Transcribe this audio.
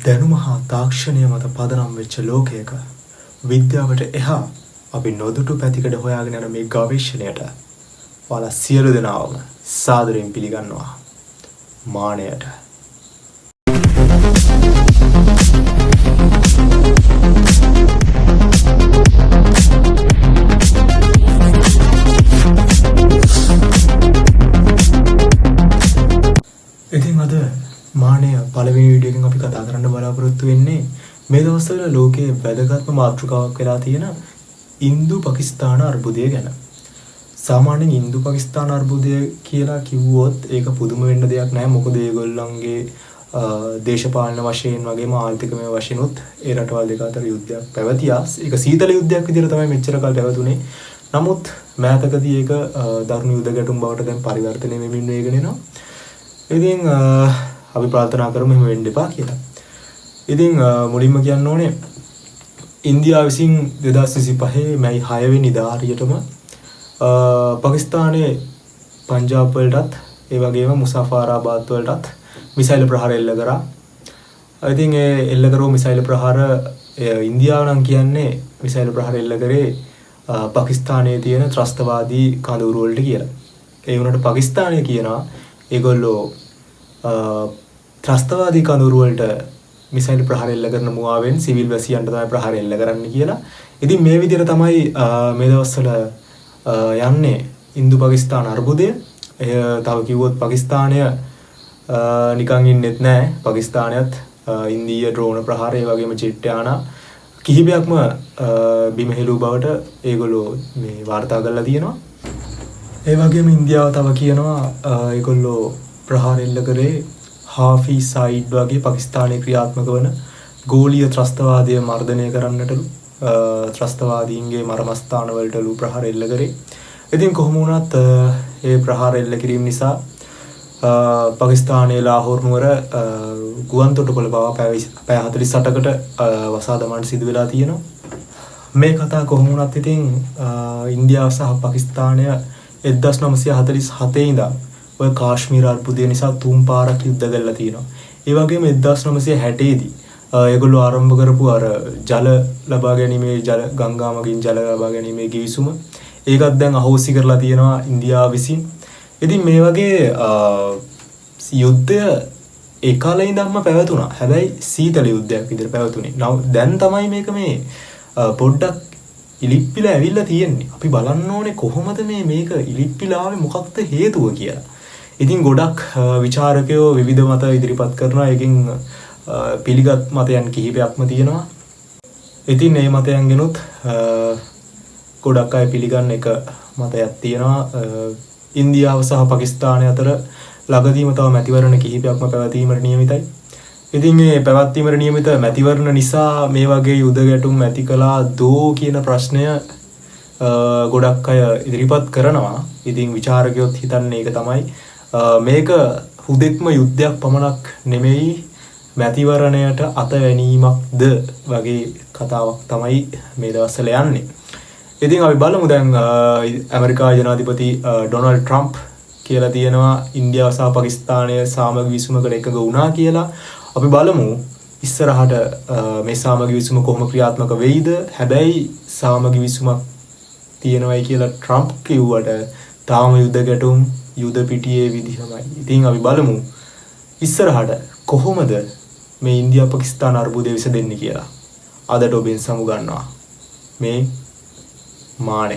දැනුම හා තාක්ෂණය මත පදනම් වෙච්ච ලෝකයක විද්‍යාවට එහා අපි නොදුටු පැතිකඩ හොයාගෙන යන මේ ගවේෂණයට ඔයාලා සියලු දෙනාම සාදරයෙන් පිළිගන්නවා මානයට. ඉතින් අද මානය පළවෙනි වීඩියෝ එකෙන් අපි කතා කරන්න බලාපොරොත්තු වෙන්නේ මේ දවස්වල ලෝකයේ වැදගත්ම මාතෘකාවක් වෙලා තියෙන ඉන්දු පාකිස්තාන අර්බුදය ගැන. සාමාන්‍යයෙන් ඉන්දු පාකිස්තාන අර්බුදය කියලා කිව්වොත් ඒක පුදුම වෙන්න දෙයක් නෑ. මොකද ඒගොල්ලන්ගේ දේශපාලන වශයෙන් වගේම ආර්ථිකමය වශයෙන් උත් ඒ රටවල් දෙක අතර යුද්ධයක් පැවතියා. ඒක සීතල යුද්ධයක් විදිහට තමයි මෙච්චර කල් පැවතුනේ. නමුත් මෑතකදී ඒක දරුණු යුද්ධ ගැටුම් බවට දැන් පරිවර්තනය වෙමින් වේගෙන යනවා. ඉතින් අපි ප්‍රාර්ථනා කරමු එහෙම වෙන්න එපා කියලා. ඉතින් මුලින්ම කියන්න ඕනේ ඉන්දියාව විසින් 2025 මැයි 6 වෙනිදා හරියටම පාකිස්තානයේ පංජාබ් වලටත් ඒ වගේම මුසාෆරාබාද් වලටත් මිසයිල් ප්‍රහාර එල්ල කරා. ඉතින් ඒ එල්ල කරපු මිසයිල් ප්‍රහාර ඉන්දියාව නම් කියන්නේ මිසයිල් ප්‍රහාර එල්ල කරේ පාකිස්තානයේ තියෙන ත්‍රස්තවාදී කඳවුරු වලට කියලා. ඒ වුණාට පාකිස්තානය කියනවා ඒගොල්ලෝ ත්‍රස්තවාදී කඳවුරු වලට මිසයිල් ප්‍රහාර එල්ල කරන මුවාවෙන් සිවිල් වැසියන්ට තමයි ප්‍රහාර එල්ල කරන්න කියලා. ඉතින් මේ විදිහට තමයි මේ දවස්වල යන්නේ ඉන්දු පාකිස්තාන අර්බුදය. තව කිව්වොත් පාකිස්තානය නිකන් ඉන්නෙත් නැහැ. පාකිස්තානයත් ඉන්දීය ඩ්‍රෝන ප්‍රහාර ඒ වගේම ජෙට් යානා කිහිපයක්ම බිම හෙළූ බවට ඒගොල්ලෝ මේ වාර්තා කරලා තියෙනවා. ඒ වගේම ඉන්දියාව තව කියනවා ඒගොල්ලෝ ප්‍රහාර එල්ල කරේ හාෆිස් සයිඩ් වගේ පාකිස්තානයේ ක්‍රියාත්මක වන ගෝලීය ත්‍රස්තවාදය මර්ධනය කරන්නටලු ත්‍රස්තවාදීන්ගේ මරමස්ථාන වලටලු ප්‍රහාර එල්ල කරේ. ඉතින් කොහොම වුණත් ඒ ප්‍රහාර එල්ල කිරීම නිසා පාකිස්තානයේ ලාහෝර් නුවර ගුවන් තොටුපළ පවා පැය 48කට වසා දමන්න සිදු වෙලා තියෙනවා. මේ කතාව කොහොම වුණත් ඉතින් ඉන්දියාව සහ පාකිස්තානය 1947 ඉඳන් ඔය කාශ්මීර අර්බුදය නිසා 3 පාරක් යුද්ධ කරලා තියෙනවා. ඒ වගේම 1960 දී ඒගොල්ලෝ ආරම්භ කරපු අර ජල ලබා ගැනීමේ ගංගා මගින් ජල ලබා ගැනීමේ ගිවිසුම ඒකත් දැන් අහෝසි කරලා තියෙනවා ඉන්දියාව විසින්. ඉතින් මේ වගේ යුද්ධය ඒ කාලේ ඉඳන්ම පැවතුණා. හැබැයි සීතල යුද්ධයක් විදිහට පැවතුනේ. දැන් තමයි මේක මේ පොඩ්ඩක් ඉලිප්පිලා ඇවිල්ලා තියෙන්නේ. අපි බලන්න ඕනේ කොහොමද මේක ඉලිප්පිලා ආවේ මොකක්ද හේතුව කියලා. ඉතින් ගොඩක් විචාරකයෝ විවිධ මත ඉදිරිපත් කරනවා. ඒකෙන් පිළිගත් මතයන් කිහිපයක්ම තියෙනවා. ඉතින් මේ මතයන් ගෙනුත් ගොඩක් අය පිළිගන්න එක මතයක් තියෙනවා. ඉන්දියාව සහ පාකිස්තානය අතර ළඟදීම තව මැතිවරණ කිහිපයක්ම පැවතීමට නියමිතයි. ඉතින් මේ පැවැත්වීමට නියමිත මැතිවරණ නිසා මේ වගේ යුද ගැටුම් ඇති කළා දෝ කියන ප්‍රශ්නය ගොඩක් අය ඉදිරිපත් කරනවා. ඉතින් විචාරකයොත් හිතන්නේ ඒක තමයි මේක හුදෙක්ම යුද්ධයක් පමණක් නෙමෙයි මැතිවරණයට අතවැනීමක්ද වගේ කතාවක් තමයි මේ දවස්වල යන්නේ. ඉතින් අපි බලමු දැන් ඇමරිකා ජනාධිපති ඩොනල්ඩ් ට්‍රම්ප් කියලා තියෙනවා ඉන්දියාව සහ පාකිස්තානය සාමග විසුමකට එකඟ වුණා කියලා. අපි බලමු ඉස්සරහට මේ සාමග විසුම කොහොම ක්‍රියාත්මක වෙයිද. හැබැයි සාමග විසුමක් තියෙනවයි කියලා ට්‍රම්ප් කිව්වට තාම යුද්ධ ගැටුම් යුද පිටියේ විදිහමයි. ඉතින් අපි බලමු ඉස්සරහට කොහොමද මේ ඉන්දියා පාකිස්තාන අර්බුදය විසඳෙන්නේ කියලා. අදට ඔබෙන් සමු ගන්නවා මේ මානය.